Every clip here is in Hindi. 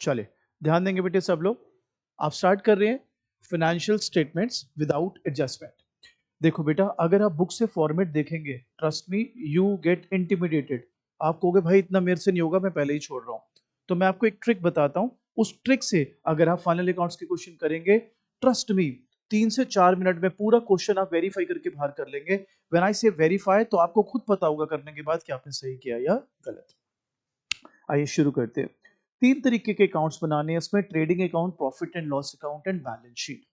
चले ध्यान देंगे बेटे सब लोग। आप स्टार्ट कर रहे हैं फाइनेंशियल स्टेटमेंट्स विदाउट एडजस्टमेंट। देखो बेटा, अगर आप बुक से फॉर्मेट देखेंगे, trust me you get intimidated. आप कहोगे भाई इतना मेरे से नहीं होगा, मैं पहले ही छोड़ रहा हूं। तो मैं आपको एक ट्रिक बताता हूं, उस ट्रिक से अगर आप फाइनल अकाउंट्स के क्वेश्चन करेंगे, ट्रस्ट मी 3 से 4 मिनट में पूरा क्वेश्चन आप वेरीफाई करके बाहर कर लेंगे। व्हेन आई से वेरीफाई, तो आपको खुद पता होगा करने के बाद कि आपने सही किया या गलत। आइए शुरू करते हैं। 3 तरीके के अकाउंट्स बनाने हैं इसमें, trading account, profit and loss account and balance sheet.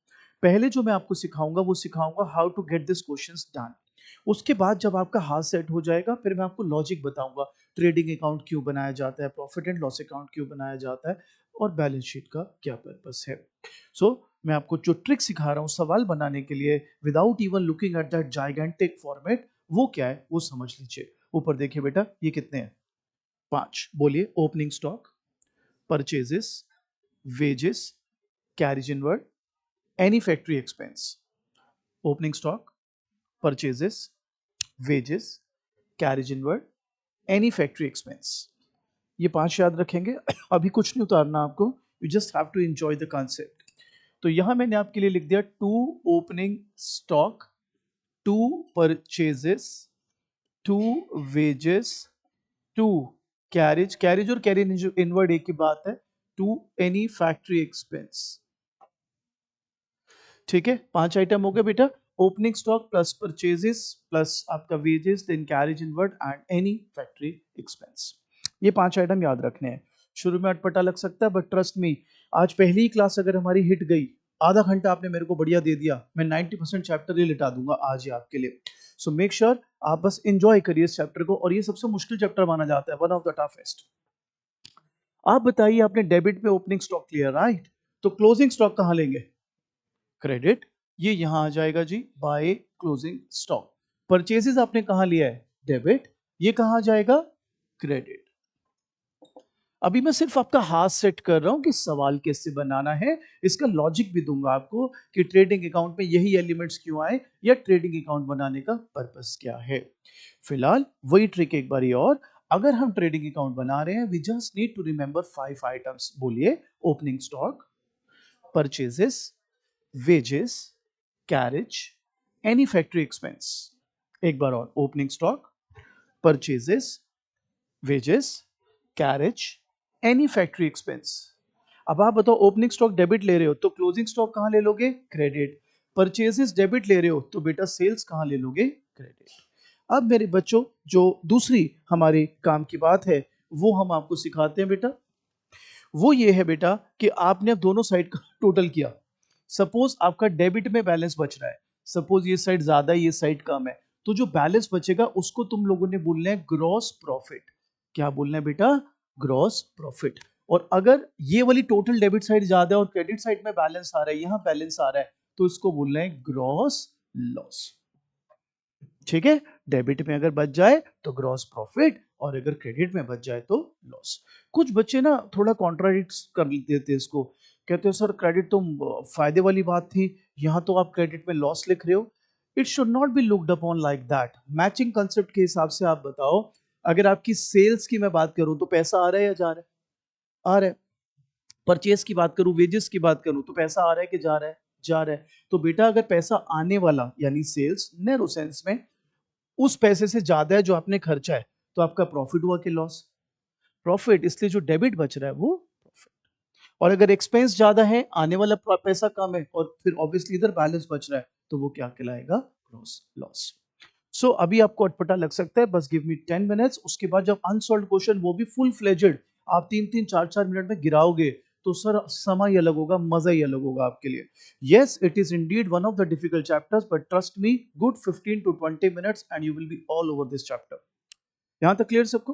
पहले जो मैं आपको सिखाऊंगा वो सिखाऊंगा how to get this questions done. उसके बाद जब आपका हाथ सेट हो जाएगा, फिर मैं आपको लॉजिक बताऊंगा ट्रेडिंग अकाउंट क्यों बनाया जाता है, प्रॉफिट एंड लॉस अकाउंट क्यों बनाया जाता है, और बैलेंस शीट का क्या पर्पस है। सो मैं आपको जो ट्रिक सिखा रहा हूँ सवाल बनाने के लिए without even looking at that gigantic format, वो क्या है वो समझ लीजिए। ऊपर देखिए बेटा, ये कितने हैं? 5। बोलिए। Opening stock, purchases, wages, carriage inward, any factory expense. Opening stock, purchases, wages, carriage inward, any factory expense. ये 5 याद रखेंगे। अभी कुछ नहीं उतारना आपको, you just have to enjoy the concept. तो यहां मैंने आपके लिए लिख दिया 2 opening stock, 2 purchases, 2 wages, 2 carriage, carriage और कैरेज इनवर्ड एक ही बात है, 2 एनी फैक्ट्री एक्सपेंस। ठीक है, 5 आइटम हो गए बेटा। Opening stock plus purchases plus आपका wages then carriage inward and any factory expense. ये 5 आइटम याद रखने हैं। शुरू में अटपटा लग सकता है, बट ट्रस्ट मी, आज पहली ही क्लास अगर हमारी हिट गई, आधा घंटा आपने मेरे को बढ़िया दे दिया, मैं 90% चैप्टर ही लिटा दूंगा आज ही आपके लिए। सो मेक श्योर आप बस एंजॉय करिए इस चैप्टर को, और ये सबसे मुश्किल चैप्टर माना जाता है, वन ऑफ द टफेस्ट। आप बताइए, आपने डेबिट में ओपनिंग स्टॉक लिया, राइट? तो क्लोजिंग स्टॉक कहां लेंगे? क्रेडिट। ये यहां आ जाएगा जी, बाय क्लोजिंग स्टॉक। परचेजेस आपने कहां लिया है? डेबिट। ये कहां आ जाएगा? क्रेडिट। अभी मैं सिर्फ आपका हाथ सेट कर रहा हूं कि सवाल कैसे बनाना है, इसका लॉजिक भी दूंगा आपको कि ट्रेडिंग अकाउंट में यही एलिमेंट्स क्यों आए, या ट्रेडिंग अकाउंट बनाने का पर्पस क्या है। फिलहाल वही ट्रिक एक बारी और, अगर हम ट्रेडिंग अकाउंट बना रहे हैं, we just need to remember 5 items. बोलिए। Opening stock, purchases, wages, carriage, any factory expense। एक बार और। Opening stock, purchases, wages, carriage, any factory expense. अब आप बताओ, ओपनिंग स्टॉक डेबिट ले रहे हो तो क्लोजिंग स्टॉक कहां ले लोगे? क्रेडिट। परचेजेस डेबिट ले रहे हो तो बेटा सेल्स कहां ले लोगे? क्रेडिट। अब मेरे बच्चों, जो दूसरी हमारी काम की बात है वो हम आपको सिखाते हैं बेटा। वो ये है बेटा कि आपने अब दोनों साइड का टोटल किया। सपोज आपका डेबिट में बैलेंस बच रहा है, सपोज ये साइड ज्यादा है ये साइड कम है, तो जो बैलेंस बचेगा उसको तुम लोगों ने बोलना है ग्रॉस प्रॉफिट। क्या बोलना है बेटा? Gross profit. और अगर ये वाली टोटल डेबिट साइड ज्यादा है और क्रेडिट साइड में बैलेंस आ रहा है, यहां बैलेंस आ रहा है, तो इसको बोलना है ग्रॉस लॉस। ठीक है, डेबिट में अगर बच जाए तो ग्रॉस प्रॉफिट, और अगर क्रेडिट में बच जाए तो लॉस। कुछ बच्चे ना थोड़ा कॉन्ट्राडिक्ट कर देते हैं इसको, कहते हैं सर क्रेडिट तो फायदे वाली बात थी, यहां तो आप क्रेडिट में लॉस लिख रहे हो। It should not be looked upon like that. Matching concept के हिसाब से आप बताओ, अगर आपकी सेल्स की मैं बात करूं तो पैसा आ रहा है या जा रहा है? आ रहा है। परचेस की बात करूं, वेजेस की बात करूं, तो पैसा आ रहा है कि जा रहा है? जा रहा है। तो बेटा अगर पैसा आने वाला यानी सेल्स नैरो सेंस में उस पैसे से ज्यादा है जो आपने खर्चा है, तो आपका प्रॉफिट हुआ कि लॉस? प्रॉफिट। इसलिए जो डेबिट बच रहा है वो प्रॉफिट। और अगर एक्सपेंस ज्यादा है, आने वाला पैसा कम है, और फिर ऑब्वियसली इधर बैलेंस बच रहा है, तो वो क्या कहलाएगा? Gross loss. सो अभी आपको अटपटा लग सकता है, बस गिव मी 10 मिनट्स। उसके बाद जब अनसॉल्व क्वेश्चन वो भी फुल फ्लेजेड आप 3-3 4-4 मिनट में गिराओगे, तो सर समय ही अलग होगा, मजा ही अलग होगा आपके लिए। Yes, it is Indeed one of the difficult chapters, but trust me, good 15 to 20 minutes and you will be all over this chapter. यहां तक क्लियर सबको?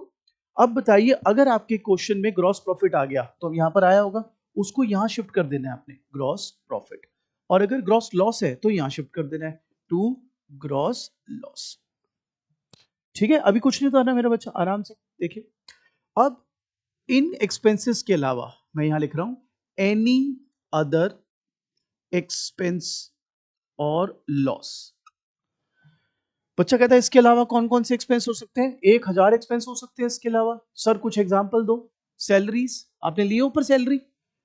अब बताइए, अगर आपके क्वेश्चन में ग्रॉस प्रॉफिट आ गया, तो यहां पर आया होगा, उसको यहां शिफ्ट कर देना है आपने, ग्रॉस प्रॉफिट। और अगर ग्रॉस लॉस है तो यहां शिफ्ट कर देना है टू ग्रॉस लॉस। ठीक है, अभी कुछ नहीं उतारना मेरा बच्चा, आराम से देखिए। अब इन एक्सपेंसेस के अलावा मैं यहां लिख रहा हूं एनी अदर एक्सपेंस और लॉस। बच्चा कहता है इसके अलावा कौन कौन से एक्सपेंस हो सकते हैं? 1000 एक्सपेंस हो सकते हैं इसके अलावा। सर कुछ एग्जांपल दो। सैलरीज आपने लिए ऊपर सैलरी,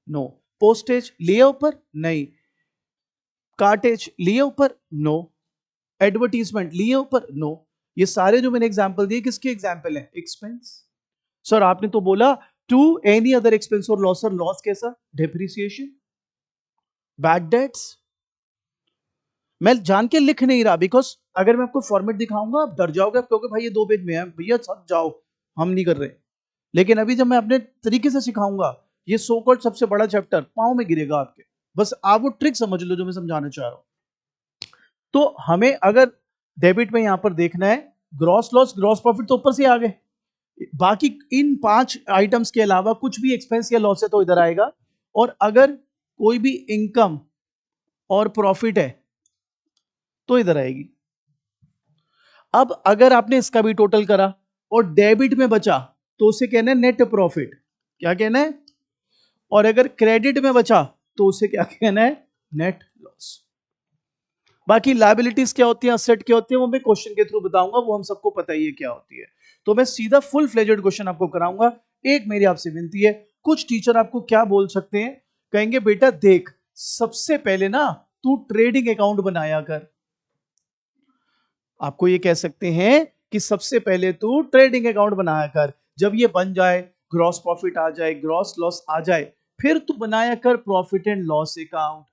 नो। पोस्टेज लिए ऊपर, नहीं। कार्टेज लिए ऊपर, नो। एडवर्टीजमेंट लिए ऊपर, नो। ये सारे जो मैंने एग्जांपल दिए किसके एग्जांपल हैं? एक्सपेंस। सर आपने तो बोला टू एनी अदर एक्सपेंस और लॉस। सर लॉस कैसा? Depreciation, bad debts. मैं जान के लिख नहीं रहा, बिकॉज अगर मैं आपको फॉर्मेट दिखाऊंगा आप डर जाओगे, क्योंकि भाई ये 2 पेज में है भैया, सब जाओ, हम नहीं कर रहे। लेकिन अभी जब मैं अपने तरीके से सिखाऊंगा, ये सो कॉल्ड सबसे बड़ा चैप्टर पांव में गिरेगा आपके। बस आप वो ट्रिक समझ लो जो मैं समझाना चाह रहा हूं। तो हमें अगर डेबिट में यहां पर देखना है ग्रॉस लॉस, ग्रॉस प्रॉफिट तो ऊपर से आ गए, बाकी इन 5 आइटम्स के अलावा कुछ भी एक्सपेंस या लॉस है तो इधर आएगा। और अगर कोई भी इनकम और प्रॉफिट है तो इधर आएगी। अब अगर आपने इसका भी टोटल करा और डेबिट में बचा तो उसे कहना है नेट प्रॉफिट। क्या कहना है? और अगर क्रेडिट में बचा तो उसे क्या कहना है? Net loss. बाकी लायबिलिटीज क्या होती है, असेट क्या होती है, वो मैं क्वेश्चन के थ्रू बताऊंगा, वो हम सबको पता ही है क्या होती है। तो मैं सीधा फुल फ्लेजेड क्वेश्चन आपको कराऊंगा। एक मेरी आपसे विनती है, कुछ टीचर आपको क्या बोल सकते हैं, कहेंगे बेटा देख सबसे पहले ना तू ट्रेडिंग अकाउंट बनाया कर। आपको ये कह सकते हैं कि सबसे पहले तू ट्रेडिंग अकाउंट बनाया कर, जब ये बन जाए, ग्रॉस प्रॉफिट आ जाए, ग्रॉस लॉस आ जाए, फिर तू बनाया कर प्रॉफिट एंड लॉस अकाउंट।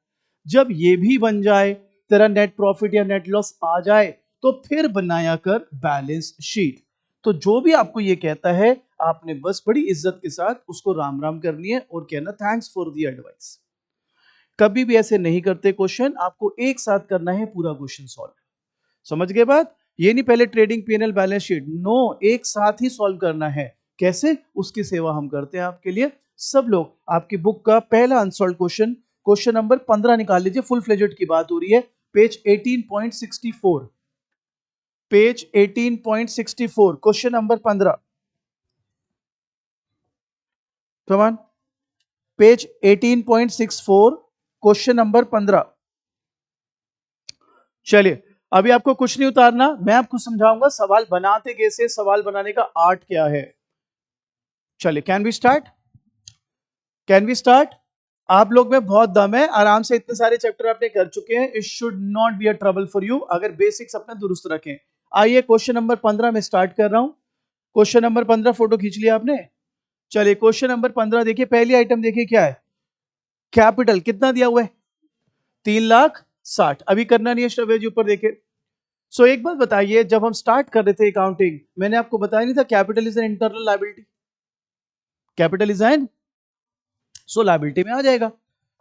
जब ये भी बन जाए, तेरा नेट प्रॉफिट या नेट लॉस आ जाए, तो फिर बनाया कर बैलेंस शीट। तो जो भी आपको ये कहता है आपने बस बड़ी इज्जत के साथ उसको राम राम करनी है और कहना थैंक्स फॉर द एडवाइस। कभी भी ऐसे नहीं करते क्वेश्चन, आपको एक साथ करना है पूरा क्वेश्चन सॉल्व। समझ गए बात? ये नहीं पहले trading PNL balance sheet, no, एक साथ ही सॉल्व करना है। कैसे? उसकी सेवा हम करते हैं आपके लिए। सब लोग आपकी बुक का पहला अनसॉल्व क्वेश्चन, क्वेश्चन नंबर 15 निकाल लीजिए। फुल फ्लेजेड की बात हो रही है, पेज 18.64, पेज 18.64, क्वेश्चन नंबर 15। कमान, पेज 18.64, क्वेश्चन नंबर 15। चलिए, अभी आपको कुछ नहीं उतारना, मैं आपको समझाऊंगा सवाल बनाते कैसे, सवाल बनाने का आर्ट क्या है। चलिए, can we start? Can we start? आप लोग में बहुत दम है, आराम से इतने सारे चैप्टर आपने कर चुके हैं, it should not be a trouble for you अगर बेसिक्स अपने दुरुस्त रखें। आइए क्वेश्चन नंबर 15 में स्टार्ट कर रहा हूं। क्वेश्चन नंबर 15 फोटो खींच लिया आपने? चलिए क्वेश्चन नंबर 15 देखिए, पहली आइटम देखिए क्या है। कैपिटल कितना दिया हुआ है? 3,60,000। अभी करना नहीं है स्टॉपेज, ऊपर देखिए। सो एक बात बताइए, जब हम स्टार्ट कर रहे थे अकाउंटिंग, मैंने आपको बताया नहीं था capital is an internal liability? Capital is an, so liability में आ जाएगा।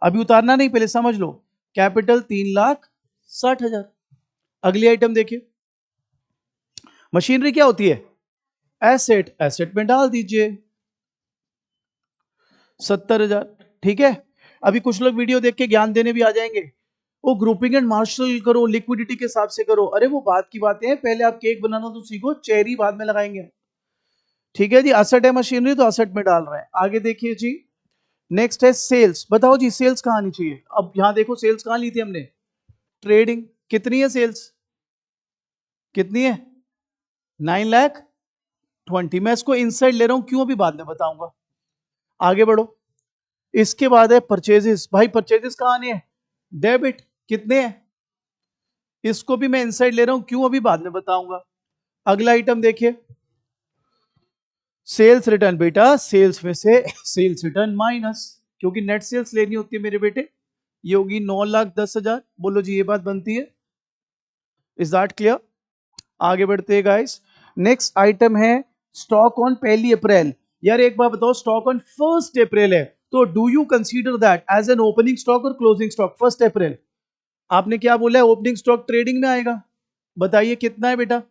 अभी उतारना नहीं, पहले समझ लो। कैपिटल 3,60,000। अगली आइटम देखिए, मशीनरी क्या होती है? एसेट, एसेट में डाल दीजिए 70,000। ठीक है। अभी कुछ लोग वीडियो देख के ज्ञान देने भी आ जाएंगे, वो ग्रुपिंग एंड मार्शल करो, लिक्विडिटी के हिसाब से करो। अरे वो बात की बातें हैं, पहले आप केक बनाना तो सीखो, चेरी बाद में लगाएंगे। ठीक है जी, असेट है मशीनरी तो असेट में डाल रहे हैं। आगे देखिए जी, नेक्स्ट है सेल्स। बताओ जी सेल्स कहां आनी चाहिए? अब यहां देखो सेल्स कहां ली थी हमने? ट्रेडिंग। कितनी है सेल्स? कितनी है? 9,20,000। मैं इसको इनसाइड ले रहा हूं, क्यों अभी बाद में बताऊंगा। आगे बढ़ो। इसके बाद है परचेजेस। भाई परचेजेस कहां आने हैं? डेबिट। कितने हैं? इसको भी मैं इनसाइड ले रहा हूं, क्यों अभी बाद में बताऊंगा। अगला आइटम देखिए, सेल्स रिटर्न। बेटा सेल्स में से सेल्स रिटर्न माइनस, क्योंकि नेट सेल्स लेनी होती है मेरे बेटे, ये होगी 9,10,000। बोलो जी ये बात बनती है? Is that clear? आगे बढ़ते हैं गाइस। नेक्स्ट आइटम है स्टॉक ऑन 1 अप्रैल। यार एक बात बताओ, स्टॉक ऑन 1 अप्रैल है, तो do you consider that as an opening stock और क्लोजिंग स्टॉक? 1 अप्रैल आपने क्या बोला है? ओपनिंग स्टॉक ट्रेडिंग में आएगा। बताइए कितना है बेटा?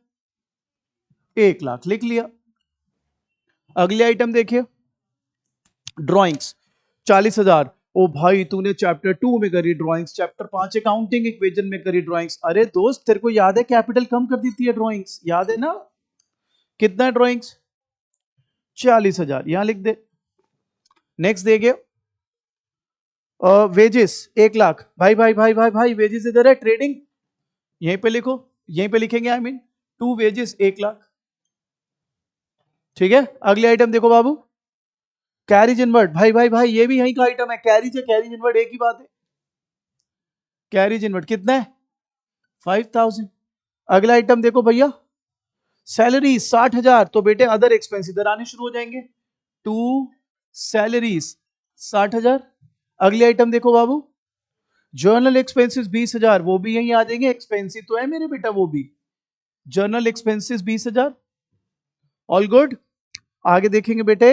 1,00,000 लिख लिया। अगली आइटम देखिए, ड्रॉइंग्स 40,000। ओ भाई तूने चैप्टर 2 में करी ड्राइंग्स, चैप्टर 5 अकाउंटिंग इक्वेशन में करी ड्राइंग्स। अरे दोस्त तेरे को याद है कैपिटल कम कर देती है ड्राइंग्स, याद है ना? कितना ड्राइंग्स? 40,000, यहां लिख दे। नेक्स्ट देखिए, वेजेस 1,00,000। भाई भाई भाई भाई भाई वेजेस इधर है, ट्रेडिंग यहीं पे लिखो, यहीं पे लिखेंगे, आई मीन टू वेजेस 1,00,000। ठीक है। अगली आइटम देखो बाबू, कैरिज इनवर्ड, भाई भाई भाई ये भी यहीं का आइटम है, कैरिज है कैरिज इनवर्ड एक ही बात है। कैरिज इनवर्ड कितना है 5000। अगला आइटम देखो भैया, सैलरी 60,000, तो बेटे अदर एक्सपेंस इधर आने शुरू हो जाएंगे, टू सैलरीज 60,000। अगले आइटम देखो बाबू, जर्नल एक्सपेंसेस 20,000, वो भी यहीं आ जाएंगे, एक्सपेंसिव तो है मेरे बेटा वो भी, जर्नल एक्सपेंसेस 20,000, ऑल गुड। आगे देखेंगे बेटे,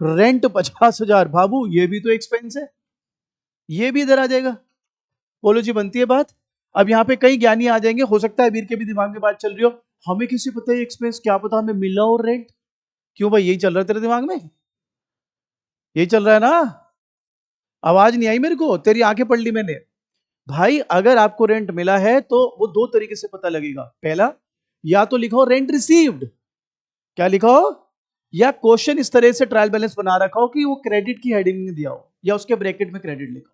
रेंट 50,000, बाबू ये भी तो एक्सपेंस है, ये भी इधर आ जाएगा। बोलो जी बनती है बात। अब यहाँ पे कई ज्ञानी आ जाएंगे, हो सकता है वीर के भी दिमाग में बात चल रही हो, हमें किसी पता है एक्सपेंस, क्या पता हमें मिला और रेंट, क्यों भाई यही चल रहा है तेरे दिमाग में, यही चल रहा है ना, आवाज नहीं आई मेरे को, तेरी आंखें पढ़ ली मैंने। भाई अगर आपको रेंट मिला है तो वो दो तरीके से पता लगेगा, पहला या तो लिखो रेंट रिसीव्ड, क्या लिखो, या क्वेश्चन इस तरह से ट्रायल बैलेंस बना रखा हो कि वो क्रेडिट की हेडिंग में दिया हो या उसके ब्रैकेट में क्रेडिट लिखा,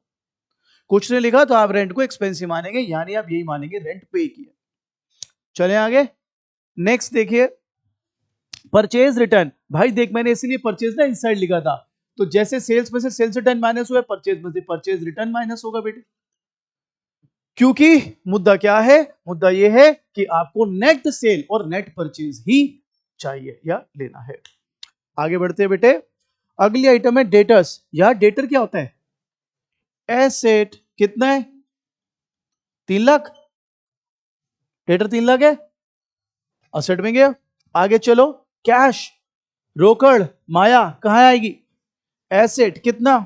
कुछ ने लिखा तो आप रेंट को एक्सपेंसिव मानेंगे, यानी आप यही मानेंगे रेंट पे किया। चले आगे, नेक्स्ट देखिए, परचेज रिटर्न। भाई देख मैंने इसीलिए परचेज ना इस साइड लिखा था, तो जैसे सेल्स में से सेल्स रिटर्न माइनस हुआ, परचेज में से परचेज रिटर्न माइनस होगा बेटे, क्योंकि मुद्दा क्या है, मुद्दा यह है कि आपको नेट सेल और नेट परचेज ही चाहिए या लेना है। आगे बढ़ते हैं बेटे, अगली आइटम है डेटर्स। यार डेटर क्या होता है, एसेट, कितना है 3 लाख, डेटर 3 लाख है, असेट में गया। आगे चलो, कैश, रोकड़, माया कहां आएगी, एसेट कितना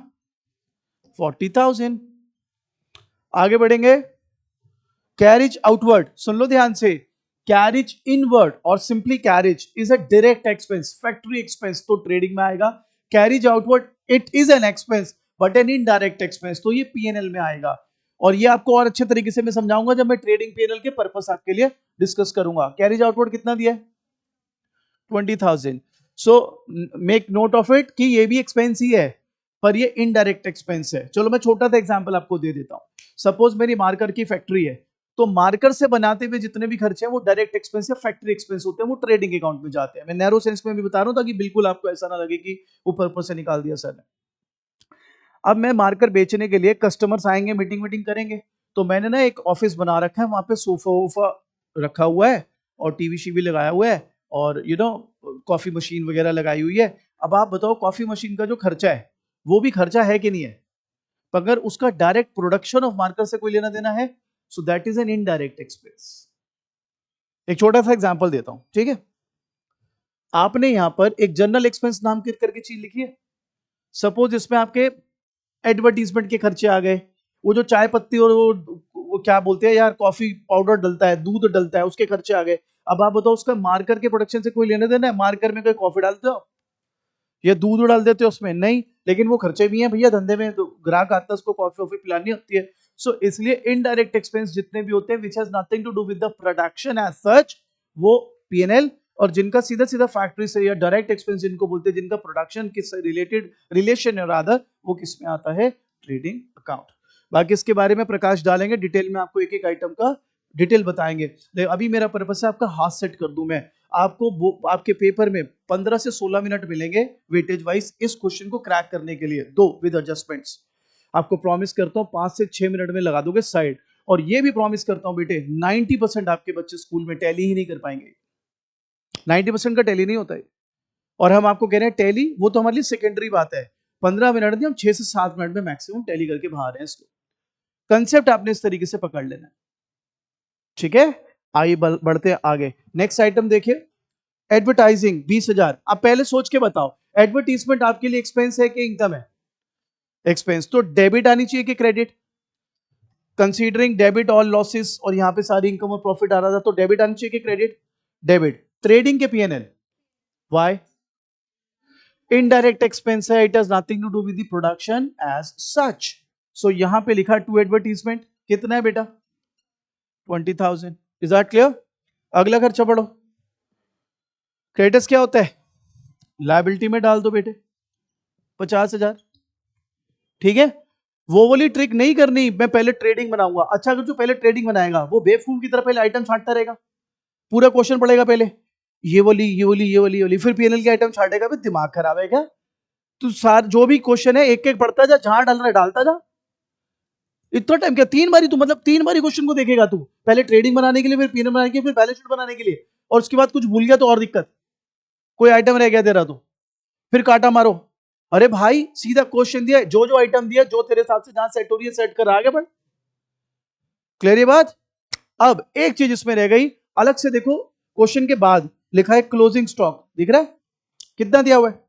40,000। आगे बढ़ेंगे, कैरिज आउटवर्ड, सुन लो ध्यान से, कैरिज इनवर्ड और simply carriage is a direct expense, factory expense तो ट्रेडिंग में आएगा, carriage outward it is an expense but an indirect expense, तो ये पीएनएल में आएगा। और ये आपको और अच्छे तरीके से मैं समझाऊंगा जब मैं ट्रेडिंग पीएनएल के पर्पस आपके लिए डिस्कस करूंगा। कैरिज आउटवर्ड कितना दिया है 20,000, so make note of it कि ये भी एक्सपेंस ही है पर ये इनडायरेक्ट एक्सपेंस है। चलो मैं छोटा सा एग्जांपल आपको दे देता हूं, सपोज मेरी मार्कर की फैक्ट्री है, तो मार्कर से बनाते हुए जितने भी खर्चे हैं वो डायरेक्ट एक्सपेंस या फैक्ट्री एक्सपेंस होते हैं, वो ट्रेडिंग अकाउंट में जाते हैं। मैं नैरो सेंस में भी बता रहा हूं ताकि बिल्कुल आपको ऐसा ना लगे कि ऊपर ऊपर से निकाल दिया सर ने। अब मैं मार्कर बेचने के लिए कस्टमर्स आएंगे, मीटिंग मीटिंग करेंगे, तो मैंने ना एक ऑफिस बना रखा है, वहां पे सोफा वोफा रखा हुआ है और टीवी शीवी लगाया हुआ है और कॉफी मशीन वगैरह लगाई हुई है। अब आप बताओ कॉफी मशीन का जो खर्चा है वो भी खर्चा है कि नहीं है, अगर उसका डायरेक्ट प्रोडक्शन ऑफ मार्कर से कोई लेना देना है, so that is an indirect expense. एक छोटा सा एग्जांपल देता हूं, ठीक है, आपने यहां पर एक जनरल एक्सपेंस नाम की करके चीज लिखी है, सपोज इसमें आपके एडवर्टीजमेंट के खर्चे आ गए, वो जो चाय पत्ती और वो क्या बोलते हैं यार, कॉफी पाउडर डलता है, दूध डलता है, उसके खर्चे आ गए। अब आप बताओ उसका मार्कर के प्रोडक्शन से कोई लेने देना है, मार्कर में कोई कॉफी डालते हो या दूध डाल देते हो उसमें, नहीं, लेकिन वो खर्चे भी हैं भैया धंधे में, तो ग्राहक आता है उसको कॉफी वॉफी पिलानी होती है। सो इसलिए इनडायरेक्ट एक्सपेंस जितने भी होते हैं which has nothing to do with the production as such, वो पीएनएल, और जिनका सीधा सीधा फैक्ट्री से या डायरेक्ट एक्सपेंस जिनको बोलते हैं, जिनका प्रोडक्शन किस रिलेटेड रिलेशन है रादर, वो किस में आता है, ट्रेडिंग अकाउंट। बाकी इसके बारे में प्रकाश डालेंगे डिटेल में, आपको एक एक आइटम का डिटेल बताएंगे। अभी मेरा पर्पस है आपका हाथ सेट कर दूं मैं, आपको आपके पेपर में 15 से 16 मिनट मिलेंगे वेटेज वाइज इस क्वेश्चन को क्रैक करने के लिए, दो विद एडजस्टमेंट्स। आपको प्रॉमिस करता हूं 5 से 6 मिनट में लगा दोगे साइड, और ये भी प्रॉमिस करता हूं बेटे 90% आपके बच्चे स्कूल में टैली ही नहीं कर पाएंगे, 90% का टैली नहीं होता है। और हम आपको कह रहे हैं टैली वो तो हमारे लिए सेकेंडरी बात है, 15 मिनट नहीं, हम 6 से 7 मिनट में मैक्सिमम टैली करके बाहर हैं। इसको कंसेप्ट आपने इस तरीके से पकड़ लेना है, ठीक है। आइए बढ़ते हैं आगे, नेक्स्ट आइटम देखिए, एडवर्टाइजिंग 20,000। अब पहले सोच के बताओ, एडवर्टीजमेंट आपके लिए एक्सपेंस है कि इनकम है, एक्सपेंस, तो डेबिट आनी चाहिए कि credit, considering debit all losses, और यहां पे सारी इनकम और प्रॉफिट आ रहा था, तो डेबिट आनी चाहिए कि क्रेडिट, डेबिट। ट्रेडिंग के पीएनएल, व्हाई, इनडायरेक्ट एक्सपेंस है, it has nothing to do with the production as such, so यहां पे लिखा टू एडवर्टीजमेंट, कितना है बेटा 20,000, इज दैट क्लियर। अगला खर्चा पढ़ो, क्रेडिटर्स क्या होता है, लायबिलिटी में डाल दो बेटे 50,000, ठीक है। वो वाली ट्रिक नहीं करनी मैं पहले ट्रेडिंग बनाऊंगा, अच्छा अगर जो पहले ट्रेडिंग बनाएगा वो बेवकूफ की तरह पहले आइटम छांटता रहेगा, पूरा क्वेश्चन पढ़ेगा पहले ये वाली ये वाली ये वाली ये वाली, फिर पीएनएल की आइटम छाटेगा, फिर दिमाग खराब है क्या, तू सार जो भी क्वेश्चन है एक एक पढ़ता जा, जहां डाल रहा है डालता जा। इतना टाइम क्या, 3 बारी तू, मतलब 3 बारी क्वेश्चन को देखेगा तू, पहले ट्रेडिंग बनाने के लिए, फिर पीएनएल बनाने के लिए, फिर बैलेंस शीट बनाने के लिए, और उसके बाद कुछ भूल गया तो और दिक्कत, कोई आइटम रह गया तेरा तो फिर काटा मारो। अरे भाई सीधा क्वेश्चन दिया, जो जो आइटम दिया, जो तेरे हिसाब से जहां सेट हो रही है सेट कर, आगे बढ़। क्लियर ये बात। अब एक चीज इसमें रह गई, अलग से देखो, क्वेश्चन के बाद लिखा है क्लोजिंग स्टॉक, दिख रहा है कितना दिया हुआ है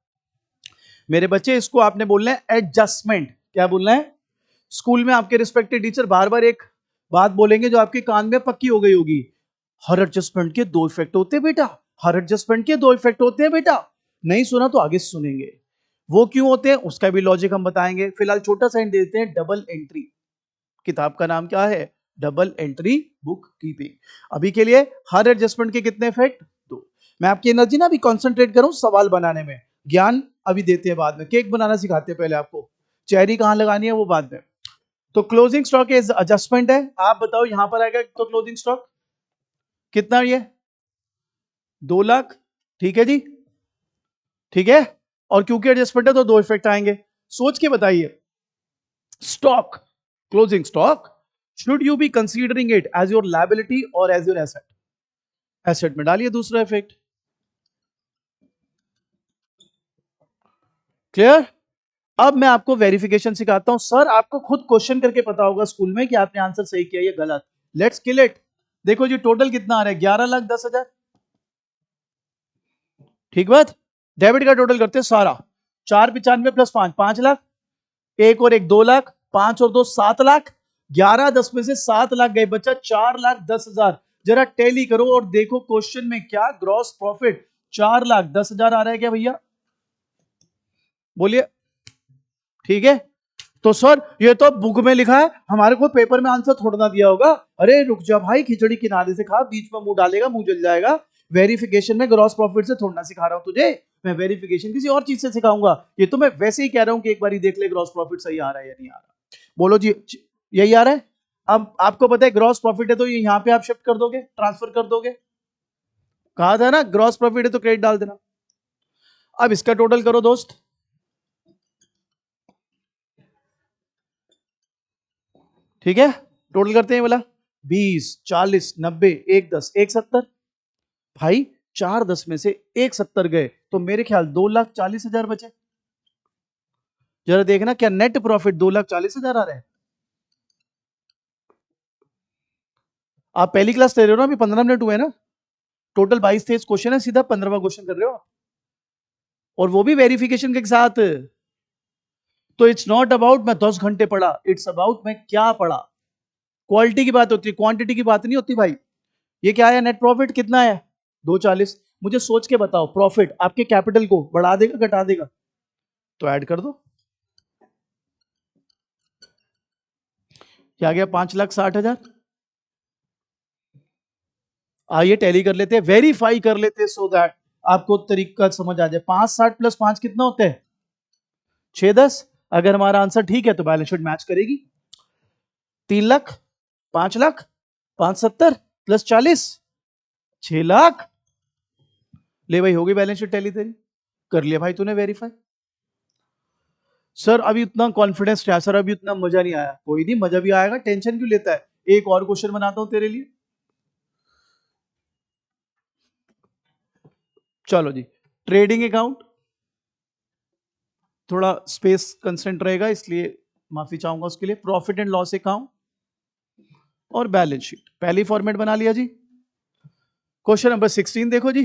मेरे बच्चे, इसको आपने बोलना है एडजस्टमेंट। क्या बोलना है? स्कूल में आपके रिस्पेक्टेड टीचर बार बार एक बात बोलेंगे जो आपके कान में पक्की हो गई होगी, हर एडजस्टमेंट के 2 इफेक्ट होते हैं बेटा, हर एडजस्टमेंट के 2 इफेक्ट होते हैं बेटा। नहीं सुना तो आगे सुनेंगे, वो क्यों होते हैं उसका भी लॉजिक हम बताएंगे। फिलहाल छोटा सा हिंट देते हैं, डबल एंट्री, किताब का नाम क्या है? Double entry book keeping. अभी के लिए हर एडजस्टमेंट के कितने इफेक्ट? 2। मैं आपकी एनर्जी ना अभी कॉन्सेंट्रेट करूं सवाल बनाने में, ज्ञान अभी देते हैं बाद में, केक बनाना सिखाते हैं पहले आपको, चेरी कहां लगानी है वो बाद में। तो क्लोजिंग स्टॉक एडजस्टमेंट है, आप बताओ यहां पर आएगा तो क्लोजिंग स्टॉक कितना, ये 2 लाख, ठीक है जी, ठीक है। और क्योंकि एडजस्टमेंट है तो 2 इफेक्ट आएंगे, सोच के बताइए। Stock, closing stock, should you be considering it as your liability और एज योर एसेट? एसेट में डालिए दूसरा इफेक्ट। क्लियर। अब मैं आपको वेरिफिकेशन सिखाता हूं। सर आपको खुद क्वेश्चन करके पता होगा स्कूल में कि आपने आंसर सही किया या गलत। Let's kill it. देखो जी टोटल कितना आ रहा है, 11,10,000, ठीक बात। डेबिट का टोटल करते हैं सारा, 495 प्लस 5, 5 लाख, एक और एक 2 लाख, 5 और 2 7 लाख, 11 10 में से 7 लाख गए, बचा 4,10,000। जरा टैली करो और देखो क्वेश्चन में क्या ग्रॉस प्रॉफिट 4,10,000 आ रहा है क्या भैया? बोलिए, ठीक है। तो सर ये तो बुक में लिखा है, हमारे को पेपर में आंसर थोड़ा ना दिया होगा। अरे रुक जा भाई, खिचड़ी किनारे से खा, बीच में मुंह डालेगा मुंह जल जाएगा। वेरिफिकेशन में ग्रॉस प्रॉफिट से थोड़ा ना सिखा रहा हूं तुझे, मैं वेरिफिकेशन किसी और चीज से सिखाऊंगा। ये तो मैं वैसे ही कह रहा हूं कि एक बार देख ले ग्रॉस प्रॉफिट सही आ रहा है या नहीं आ रहा। बोलो जी, यही आ रहा है। अब आपको पता है ग्रॉस प्रॉफिट है तो ये यहां पे आप शिफ्ट कर दोगे, ट्रांसफर कर दोगे, कहा था ना ग्रॉस प्रॉफिट है तो क्रेडिट डाल देना। अब इसका टोटल करो दोस्त, ठीक है। टोटल करते हैं बोला, 20 40 90 1 10 1 70। भाई 4 10 में से 1 70 गए तो मेरे ख्याल 2,40,000 बचे। जरा देखना क्या नेट प्रॉफिट 2,40,000 आ रहा है। आप पहली क्लास ले रहे हो ना, अभी 15 मिनट हुए ना, टोटल 22-23 क्वेश्चन है, सीधा 15वां क्वेश्चन कर रहे हो, और वो भी वेरिफिकेशन के साथ। तो इट्स नॉट अबाउट मैं 10 घंटे पढ़ा, इट्स अबाउट मैं क्या पढ़ा। क्वालिटी की बात होती है, क्वांटिटी की बात नहीं होती भाई। ये क्या है, नेट प्रॉफिट कितना है? 240। मुझे सोच के बताओ प्रॉफिट आपके कैपिटल को बढ़ा देगा घटा देगा? तो ऐड कर दो, क्या आ गया? 5,60,000। आइए टैली कर लेते हैं, वेरीफाई कर लेते हैं, सो दैट आपको तरीका समझ आ जाए। 560 प्लस 5 कितना होता है? 610। अगर हमारा आंसर ठीक है तो बैलेंस शीट मैच करेगी। 3 लाख, 5 लाख, 570 प्लस 40, 6 लाख। ले भाई होगी बैलेंस शीट टैली तेरी, कर लिया भाई तूने वेरीफाई। सर अभी उतना कॉन्फिडेंस है सर, अभी उतना मजा नहीं आया। कोई नहीं, मजा भी आएगा, टेंशन क्यों लेता है। एक और क्वेश्चन बनाता हूं तेरे लिए, चलो जी। ट्रेडिंग अकाउंट, थोड़ा स्पेस कंस्टेंट रहेगा इसलिए माफी चाहूंगा उसके लिए। प्रॉफिट एंड लॉस अकाउंट और बैलेंस शीट पहली फॉर्मेट बना लिया जी। क्वेश्चन नंबर 16 देखो जी,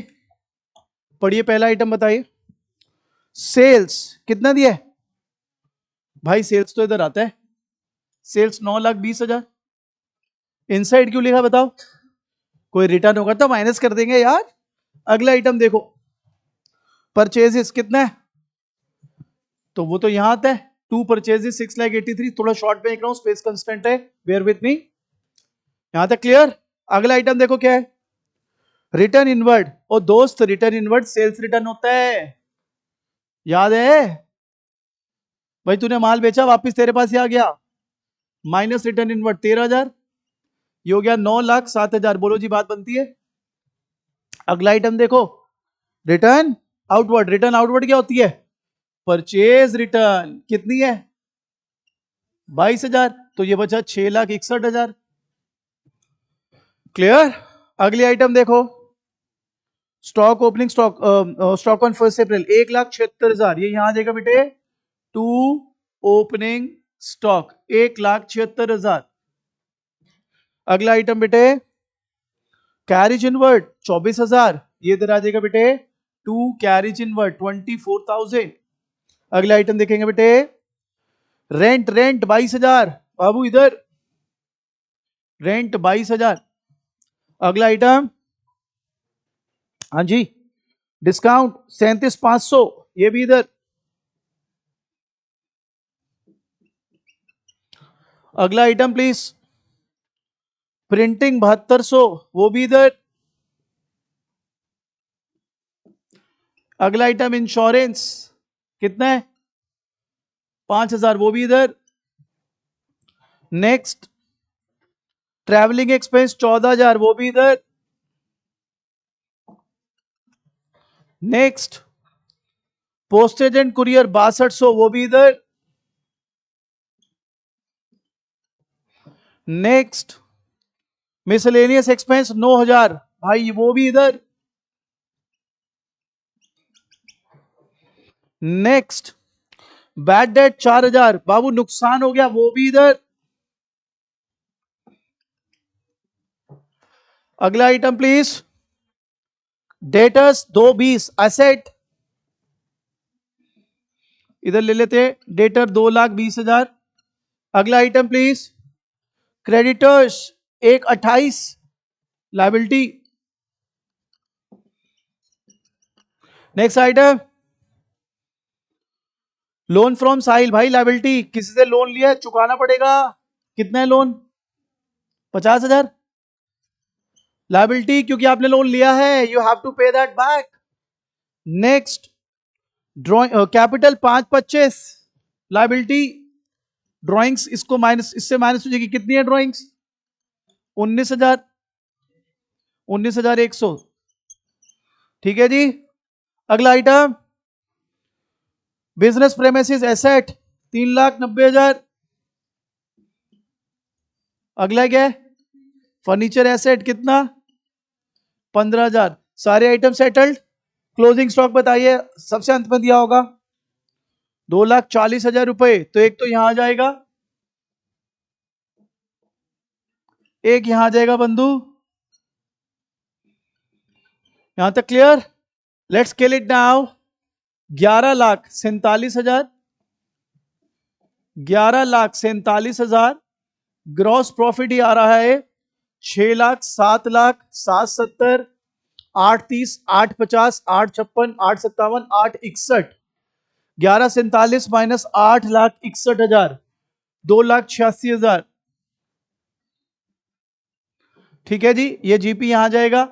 पढ़िए, पहला आइटम बताइए। सेल्स कितना दिया है भाई? सेल्स तो इधर आता है, सेल्स 9,20,000। इनसाइड क्यों लिखा बताओ? कोई रिटर्न होगा तो माइनस कर देंगे यार। अगला आइटम देखो, परचेजेस कितना है? तो वो तो यहां आता है, 2 परचेजेस 6,83। थोड़ा शॉर्ट पे लिख रहा हूं, स्पेस कंस्टेंट है, बेयर विथ मी। यहां तक क्लियर। अगला आइटम देखो क्या है, रिटर्न इनवर्ड। और दोस्त रिटर्न इनवर्ड सेल्स रिटर्न होता है, याद है भाई? तूने माल बेचा वापस तेरे पास ही आ गया, माइनस रिटर्न इनवर्ड 13,000, ये हो गया 9,07,000। बोलो जी बात बनती है। अगला आइटम देखो, रिटर्न आउटवर्ड। रिटर्न आउटवर्ड क्या होती है? परचेज रिटर्न कितनी है? 22,000। तो ये बचा 6,61,000। क्लियर? अगली आइटम देखो, stock opening stock stock on 1 अप्रैल 1,76,000। ये यहां आ जाएगा बेटे, टू ओपनिंग स्टॉक 1,76,000। अगला आइटम बेटे, कैरिज इनवर्ड 24,000। ये इधर आ जाएगा बेटे, टू कैरिज इनवर्ड 24,000। अगला आइटम देखेंगे बेटे, रेंट 22,000। बाबू इधर रेंट 22,000। अगला आइटम, हाँ जी, डिस्काउंट 37,500। ये भी इधर। अगला आइटम प्लीज, प्रिंटिंग 7200। वो भी इधर। अगला आइटम, इंश्योरेंस कितना है? 5,000। वो भी इधर। Next, travelling expense 14,000। वो भी इधर। Next, postage and courier 6200। वो भी इधर। Next, miscellaneous expense 9,000। भाई वो भी इधर। Next, bad debt 4,000। बाबू नुकसान हो गया, वो भी इधर। अगला आइटम प्लीज, डेटर्स 220 एसेट। इधर ले लेते हैं, डेटर 2,20,000। अगला item please, creditors 128 liability. Next item, loan from Sahil. भाई लायबिलिटी, किसी से लोन लिया है, चुकाना पड़ेगा। कितना है लोन? 50,000 लायबिलिटी, क्योंकि आपने लोन लिया है, यू हैव टू पे that back. Next, drawing capital 525 liability. Drawings इसको माइनस, इससे माइनस हो जाएगी। कितनी है ड्रॉइंग्स? 19,000। 19,100। ठीक है जी। अगला आइटम, बिजनेस प्रेमिसेस एसेट 3,90,000। अगला क्या है? फर्नीचर एसेट कितना? 15,000। सारे आइटम सेटल्ड। क्लोजिंग स्टॉक बताइए, सबसे अंत में दिया होगा 2,40,000 रुपए। तो एक तो यहां आ जाएगा, एक यहां आ जाएगा बंधु। यहां तक clear? Let's scale it now. 11,47,000। 11,47,000 gross profit ही आ रहा है। 6,00,000, 7,00,000, 770, 830, 850, 856, 857, 861। 11,47 माइनस 8,61,000, 2,86,000। ठीक है जी, ये जीपी यहां जाएगा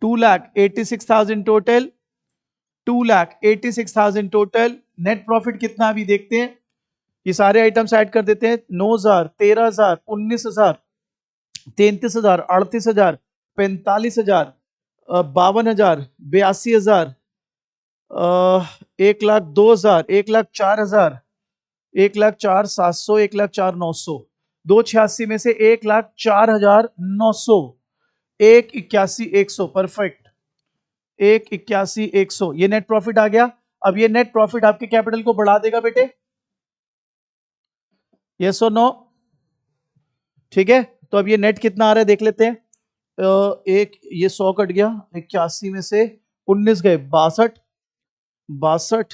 2,86,000 टोटल। 2,86,000 टोटल। नेट प्रॉफिट कितना अभी देखते हैं। ये सारे आइटम्स ऐड कर देते हैं। 9,000, 13,000, 19,000, 33,000, 38,000, 45,000, 52,000, 82,000, 1,02,000, 1,04,000, 1,04,700, 1,04,900। 286 में से 1,04,900, 1,81,100। परफेक्ट, 1,81,100। ये नेट प्रॉफिट आ गया। अब ये नेट प्रॉफिट आपके कैपिटल को बढ़ा देगा बेटे, यस और नो? ठीक है, तो अब ये नेट कितना आ रहा है देख लेते हैं। एक ये 100 कट गया, 81 में से 19 गए, 62, 62,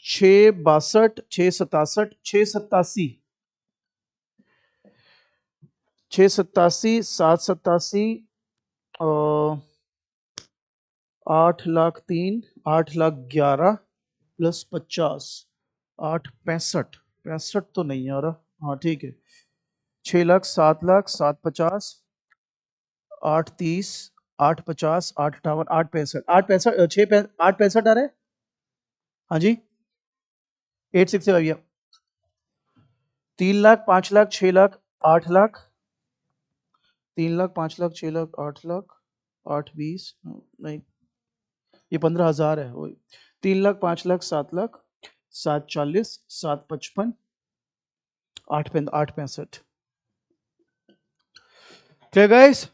6 62, 6 67, 6 87, 6 87, 7 87, 8,03,000, 8,11,000 प्लस 50, 8 65, 65 तो नहीं आ रहा। हाँ ठीक है, 6,00,000, 7,00,000, 750, 830, 850, 858, 865, 865, 865 आ रहा है। हाँ जी, 860 आ गया। 3,00,000, 5,00,000, 6,00,000, 8,00,000, 3,00,000, 5,00,000, 6,00,000, 8,00,000, 8 20, नहीं ये 15,000 है, वही 3 lakh, 5 lakh, 7 lakh, 740, 755, 865। Clear guys?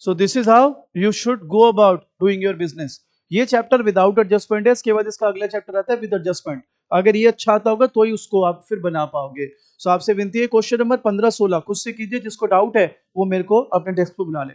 So this is how you should go about doing your business. ये चैप्टर विदाउट एडजस्टमेंट है, इसके बाद इसका अगला चैप्टर आता है विद एडजस्टमेंट। अगर ये अच्छा आता होगा तो ही उसको आप फिर बना पाओगे। सो आपसे विनती है क्वेश्चन नंबर 15-16 खुद से कीजिए, जिसको डाउट है वो मेरे को अपने डेस्क पे बुला ले।